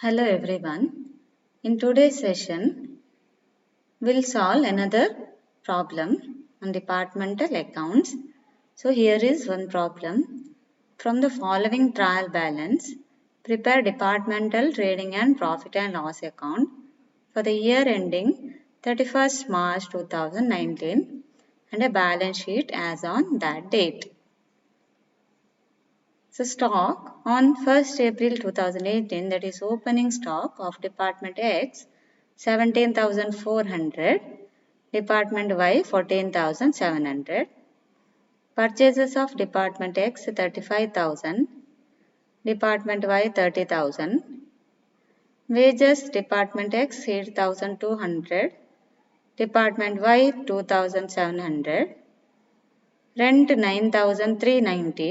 Hello everyone. In today's session, we'll solve another problem on departmental accounts. So here is one problem. From the following trial balance, prepare departmental trading and profit and loss account for the year ending 31st March 2019 and a balance sheet as on that date. So stock on 1st April 2018, that is opening stock of Department X 17,400, Department Y 14,700, purchases of Department X 35,000, Department Y 30,000, wages Department X 8,200, Department Y 2,700, rent 9,390,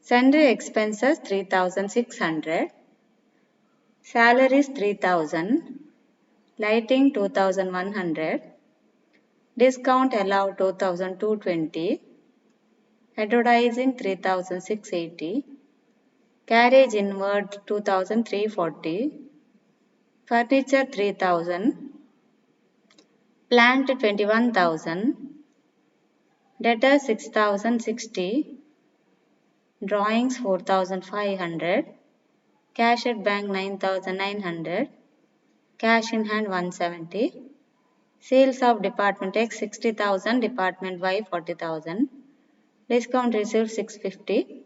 sundry expenses 3,600, salaries 3,000, lighting 2,100, discount allowed 2,220, advertising 3,680, carriage inward 2,340, furniture 3,000, plant 21,000, debtor 6,060, drawings 4,500, cash at bank 9,900, cash in hand 170, sales of Department X 60,000, Department Y 40,000, discount received 650,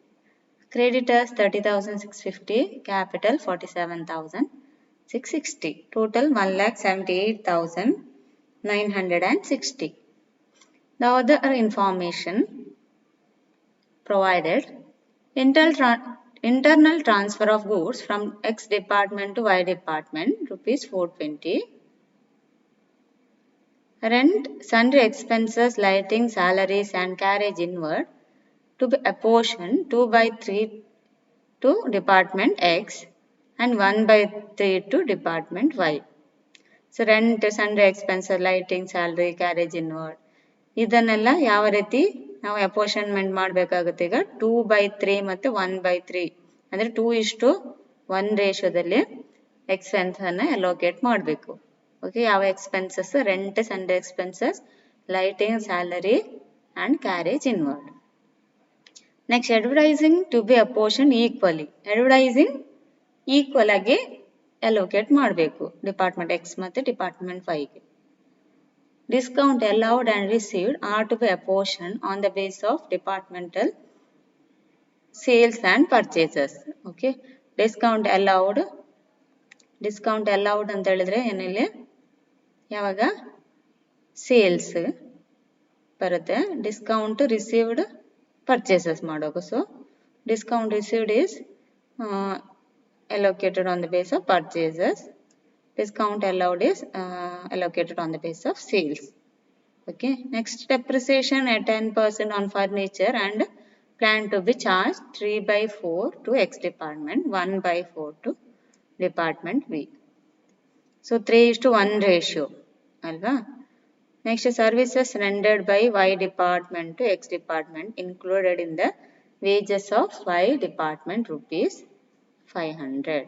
creditors 30,650, capital 47,660, total 1,78,960. The other information provided, internal transfer of goods from X department to Y department, rupees 420. Rent, sundry expenses, lighting, salaries and carriage inward to be apportioned 2/3 to Department X and 1/3 to Department Y. So rent, sundry expenses, lighting, salary, carriage inward ಇದನ್ನೆಲ್ಲ ಯಾವ ರೀತಿ ನಾವು apportionment ಮಾಡಬೇಕಾಗುತ್ತೆ ಈಗ 2/3 ಮತ್ತು 1/3 ಅಂದರೆ 2:1 ರೇಷಿಯೋದಲ್ಲಿ expense ಅನ್ನು ಅಲೋಕೇಟ್ ಮಾಡಬೇಕು. ಓಕೆ, ಯಾವ expenses? Rent, sundry expenses, lighting, salary and carriage inward. Next, advertising to be apportion equally. Advertising equal ಆಗಿ ಅಲೋಕೇಟ್ ಮಾಡಬೇಕು ಡಿಪಾರ್ಟ್ಮೆಂಟ್ ಎಕ್ಸ್ ಮತ್ತು ಡಿಪಾರ್ಟ್ಮೆಂಟ್ ವೈಗೆ. Discount allowed and received are to be apportioned on the basis of departmental sales and purchases. Okay, discount allowed ಅಂತ ಹೇಳಿದ್ರೆ ಏನಿಲ್ಲ, ಯಾವಾಗ sales ಬರುತ್ತೆ, discount received purchases ಮಾಡೋದು. So discount received is allocated on the basis of purchases. Discount allowed is allocated on the basis of sales. Okay, next, depreciation at 10% on furniture and plan to be charged 3/4 to X department, 1/4 to department V. So 3:1 ratio alva. Next, services rendered by Y department to X department included in the wages of Y department, rupees 500.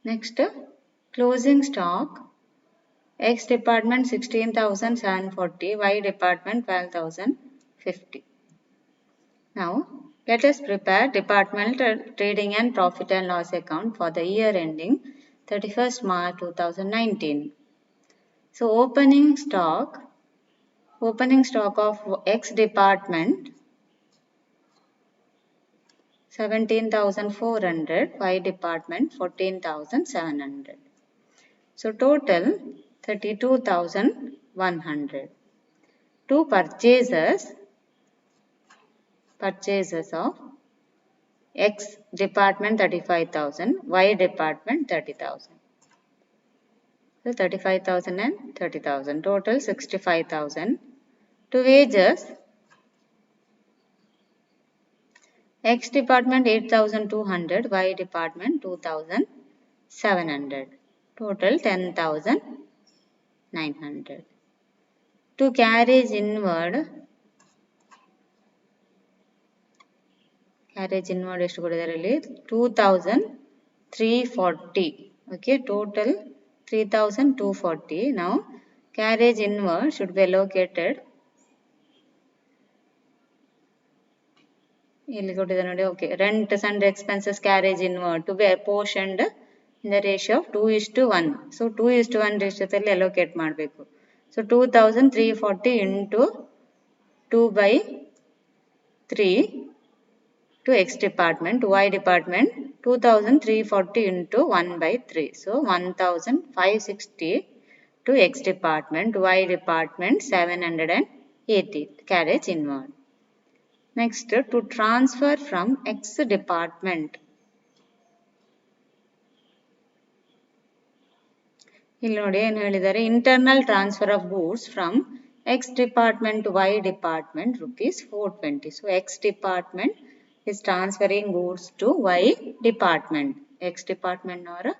Next, closing stock, X department 16,740, Y department 12,050. Now, let us prepare departmental trading and profit and loss account for the year ending 31st March 2019. So, opening stock of X department 17,400, Y department 14,700. So total 32,100. Two purchases of X department 35,000, Y department 30,000. So 35,000 and 30,000, total 65,000. Two wages, X department 8,200, Y department 2,700, total 10,900. To carriage inward, carriage inward ಎಷ್ಟು ಕೊಟ್ಟಿದ್ದಾರೆ ಇಲ್ಲಿ 2340. Okay, total 3240. ನಾವು carriage inward should be allocated, ಇಲ್ಲಿ ಕೊಟ್ಟಿದ್ದಾರೆ ನೋಡಿ. Okay, rent and expenses carriage inward to be apportioned in the ratio of 2:1. So 2:1 ರೇಷಿಯೋದಲ್ಲಿ allocate ಮಾಡಬೇಕು. So 2340 into 2/3 to X department, Y department 2340 into 1/3. So 1560 to X department, Y department 780 carriage inward. Next, to transfer from X department. ಇಲ್ಲಿ ನೋಡಿ ಏನು ಹೇಳಿದ್ದಾರೆ, internal transfer of goods from X department to Y department rupees 420. So X department is transferring goods to Y department. X department ನವರು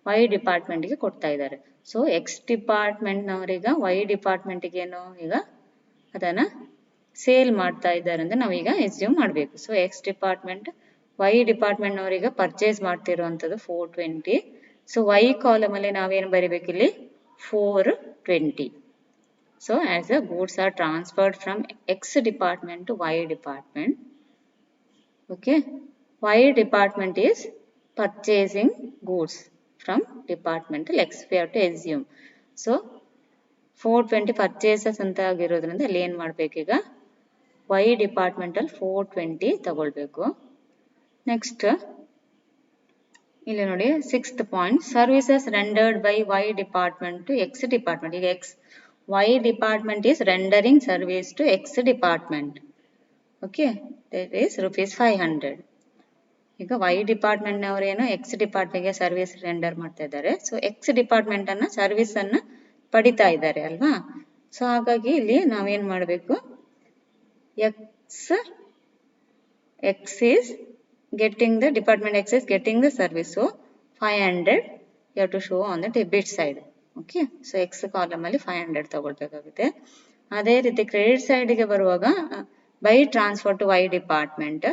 Y department ಗೆ ಕೊಡ್ತಾ ಇದ್ದಾರೆ. So X department ನವರೀಗ Y department ಗೆ ಏನು ಈಗ ಅದನ್ನ ಸೇಲ್ ಮಾಡ್ತಾ ಇದ್ದಾರೆ ಅಂತ ನಾವೀಗ ಎಸ್ಯೂಮ್ ಮಾಡಬೇಕು. So X department Y department ನವರೀಗ ಪರ್ಚೇಸ್ ಮಾಡ್ತಿರುವಂತದ್ದು 420. ಸೊ Y ಕಾಲಮ್ ಅಲ್ಲಿ ನಾವೇನು ಬರೀಬೇಕು ಇಲ್ಲಿ 420. So as the goods are transferred from X department to Y department, okay, Y department is purchasing goods from departmental X. We have to assume. So 420 purchases ಅಂತ ಆಗಿರೋದ್ರಿಂದ ಅಲ್ಲಿ ಏನು ಮಾಡಬೇಕು, ಈಗ Y departmental 420 ತಗೊಳ್ಬೇಕು. ನೆಕ್ಸ್ಟ್ ಇಲ್ಲಿ ನೋಡಿ 6th point, services rendered by Y department to X department. ಈಗ Y department is rendering service to X department. Okay, that is rupees 500. ಈಗ Y department ನವರೇನು X department ಗೆ ಸರ್ವಿಸ್ ರೆಂಡರ್ ಮಾಡ್ತಾ ಇದ್ದಾರೆ. So X department ಅನ್ನ service ಅನ್ನ ಪಡಿತಾ ಇದ್ದಾರೆ ಅಲ್ವಾ. ಸೊ ಹಾಗಾಗಿ ಇಲ್ಲಿ ನಾವೇನ್ ಮಾಡಬೇಕು, X is getting the department X is getting the service. So 500 you have to show on the debit side. Okay, so X column ಅಲ್ಲಿ 500 ತಗೊಳ್ಬೇಕಾಗುತ್ತೆ. ಅದೇ ರೀತಿ ಕ್ರೆಡಿಟ್ ಸೈಡ್ ಗೆ ಬರುವಾಗ by transfer to Y department.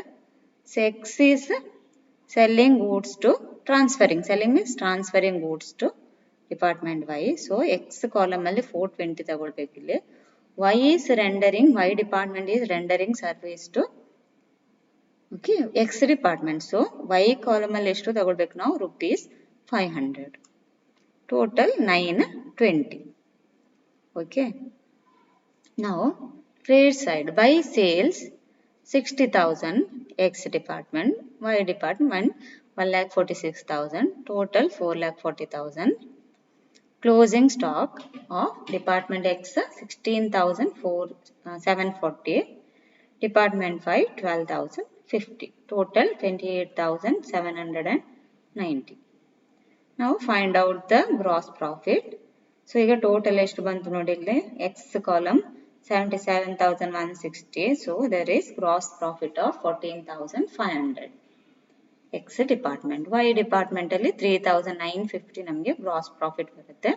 So X is selling goods to transferring. Selling means transferring goods to department Y. So X column ಅಲ್ಲಿ 420 ತಗೊಳ್ಬೇಕು. ಇಲ್ಲಿ Y is rendering, Y department is rendering service to okay X department. So Y column ಅಲ್ಲಿ ಎಷ್ಟು ತಗೊಳ್ಬೇಕು ನಾವು, rupees 500. Total 920. Okay. Now trade side, by sales 60,000 X department, Y department 1,46,000, total 4,40,000. Closing stock of department X 16,740, department Y 12,050, total 28,790. Now find out the gross profit. So ಈಗ total ಎಷ್ಟು ಬಂತು ನೋಡಿ, ಇಲ್ಲಿ X column 77,160. So there is gross profit of 14,500 X department. Y department ಅಲ್ಲಿ 3,950 ನಮಗೆ gross profit ಬರುತ್ತೆ.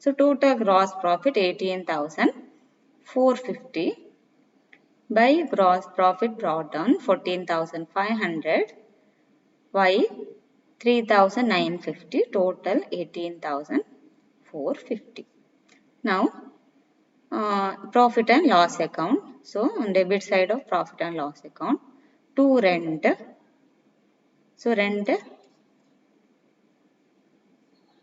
So total gross profit 18,450 by gross profit brought down 14,500 by 3,950, total 18,450. Now profit and loss account. So on debit side of profit and loss account, to rent. So rent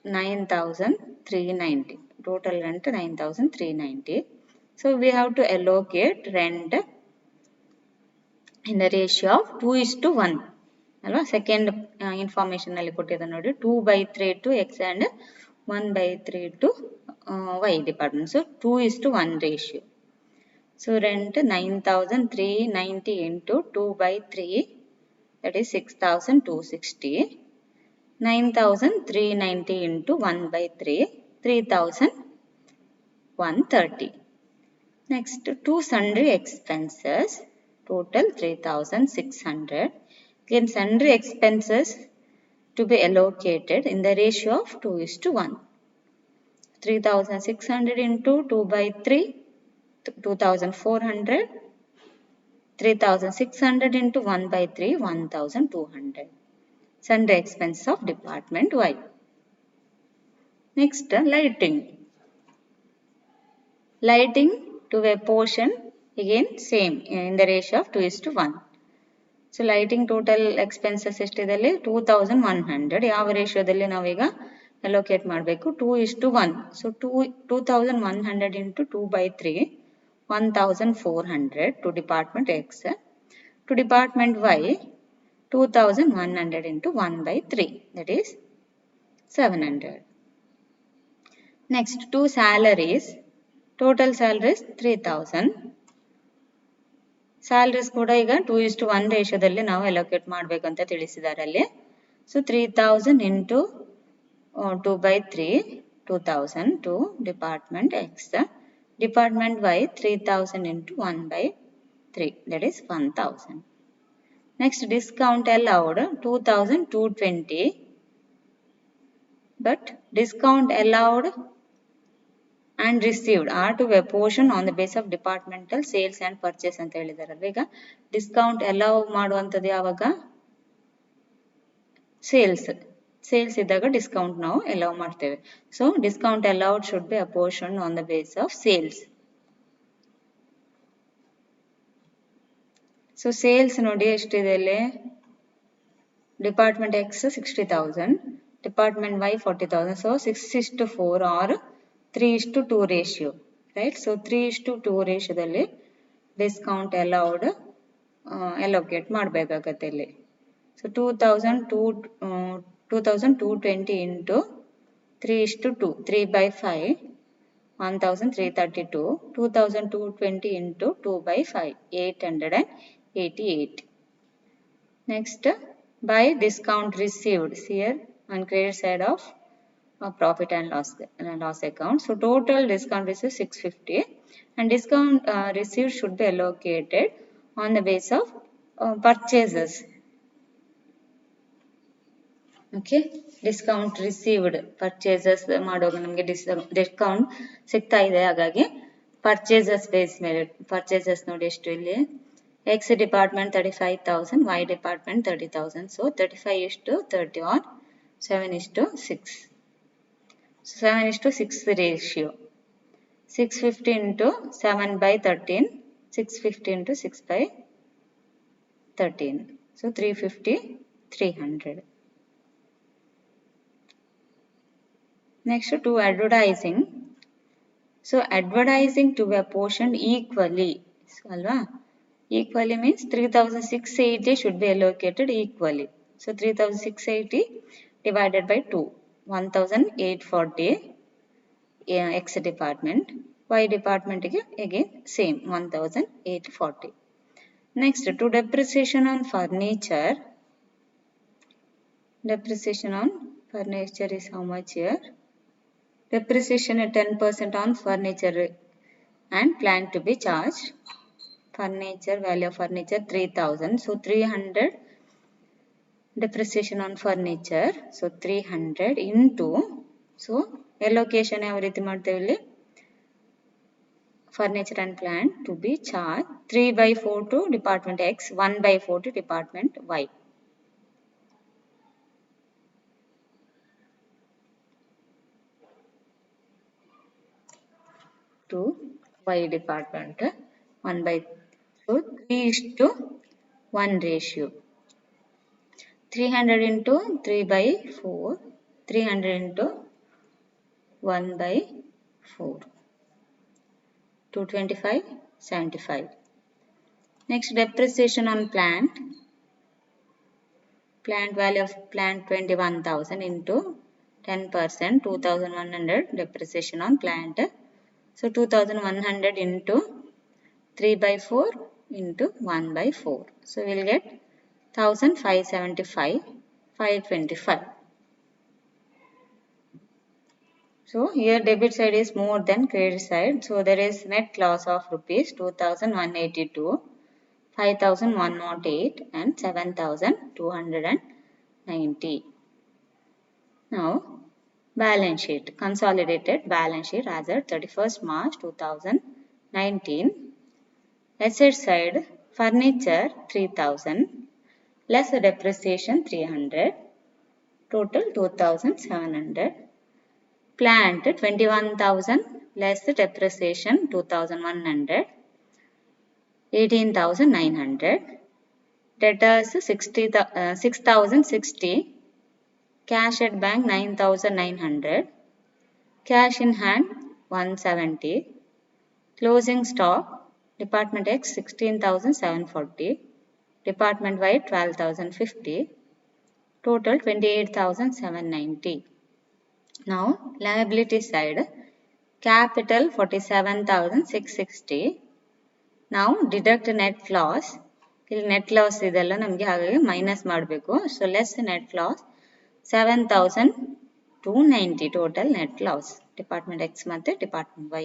9,390, total rent 9,390. So we have to allocate rent in the ratio of 2:1 ಅಲ್ವಾ. Second information ಅಲ್ಲಿ ಕೊಟ್ಟಿದೆ ನೋಡಿ, 2/3 to X and 1/3 to Y department. So 2:1 ratio. So rent 9,390 into 2/3, that is 6,260. 9,390 into 1/3, 3,130. Next, to sundry expenses, total 3,600. Again, sundry expenses to be allocated in the ratio of 2:1. 3,600 into 2/3, 2,400. 3600 into 1 by 3, 1200. Sundry expenses of department Y. Next, lighting. Lighting to a portion again same in the ratio of 2:1. So lighting total expenses ಎಷ್ಟಿದೆ 2100. ಯಾವ ರೇಷಿಯೋದಲ್ಲಿ ನಾವೀಗ allocate ಮಾಡಬೇಕು 2:1. So 2100 into 2 by 3, 1400 to department X. To department Y, 2100 into 1 by 3, that is 700. Next, two salaries. Total salaries 3000. Salaries ಕೂಡ ಈಗ 2:1 ರೇಷಿಯೋದಲ್ಲಿ ನಾವು allocate ಮಾಡಬೇಕು ಅಂತ ತಿಳಿಸಿದ್ದಾರೆ ಅಲ್ಲಿ. So 3000 into 2 by 3, 2000 to department X. Department Y, 3000 into 1 by 3, that is 1000. Next, discount allowed 2220, but discount allowed and received are to a portion on the base of departmental sales and purchase ಅಂತ ಹೇಳಿದಾರಲ್ವ. ಈಗ discount allow ಮಾಡುವಂಥದ್ದು ಯಾವಾಗ sales ಇದ್ದಾಗ discount ನಾವು allow ಮಾಡ್ತೇವೆ. So discount allowed should be a portion on the base of sales. So sales ನೋಡಿ ಎಷ್ಟಿದೆ ಇಲ್ಲಿ, department X 60,000, department Y 40,000. So 6:4 or 3:2 ratio, right. So 3:2 ರೇಷಿಯೋದಲ್ಲಿ ಡಿಸ್ಕೌಂಟ್ ಅಲೌಡ್ ಅಲೋಕೇಟ್ ಮಾಡಬೇಕಾಗತ್ತೆ ಇಲ್ಲಿ. So 2220 into 3:2, 3 by 5, 1332, 2220 into 2 by 5, 888. Next, by discount received here on credit side of profit and loss account. So total discount received 650 and discount received should be allocated on the base of purchases. Okay, discount received purchases ಮಾಡುವಾಗ ನಮಗೆ discount ಸಿಗ್ತಾ ಇದೆ, ಹಾಗಾಗಿ purchases base ಮೇಲೆ purchases ನೋಡಿ ಎಷ್ಟು ಇಲ್ಲಿ, X department 35,000, Y department 30,000. So 35:30 or 7:6. 7:6 ratio. 650 into 7 by 13, 650 into 6 by 13. So 350, 300. Next, to advertising. So advertising to be apportioned equally. So alva, equally means 3680 should be allocated equally. So 3680 divided by 2, 1840 X department, Y department again same 1840. Next, to depreciation on furniture. Depreciation on furniture is how much here? Depreciation at 10% on furniture and plant to be charged. Furniture, value of furniture 3000. So 300 depreciation on furniture. So 300 into, so allocation ಯಾವ ರೀತಿ ಮಾಡ್ತೇವೆ ಇಲ್ಲಿ, furniture and plant to be charged 3/4 to department X, 1/4 to department Y. To Y department 1/4. So 3:1 ratio. 300 into 3/4, 300 into 1/4, 225, 75. Next, depreciation on plant. Plant value of plant 21,000 into 10%, 2,100 depreciation on plant. So 2,100 into 3/4 into 1/4. So we'll get 1,575, 525. So here debit side is more than credit side. So there is net loss of rupees 2,182, 5,108 and 7,290. Now balance sheet, consolidated balance sheet as at 31st March 2019. Asset side Furniture 3000 less depreciation 300, total 2700. Plant 21,000 less depreciation 2,100, 18,900. Debtors 6,060, cash at bank 9,900, cash in hand 170, closing stock Department X 16,740, Department Y 12,050, total 28,790. Now liability side, capital 47,660. Now deduct net loss. ಇಲ್ಲಿ net loss ಇದೆಲ್ಲ ನಮಗೆ ಹಾಗಾಗಿ minus ಮಾಡಬೇಕು. So less net loss 7,290 total net loss. Department X ಮತ್ತು department Y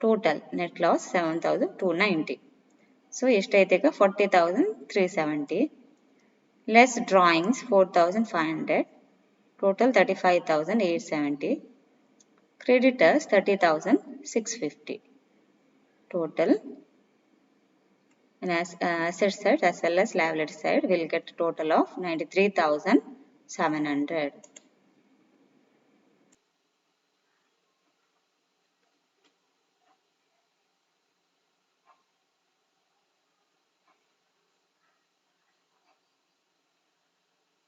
total net loss 7,290. So ಎಷ್ಟೈತೆ ಈಗ 40,370. Less drawings 4,500. Total 35,870. Creditors 30,650. Total. And as asset side as well as liability side, we'll get a total of 93,700.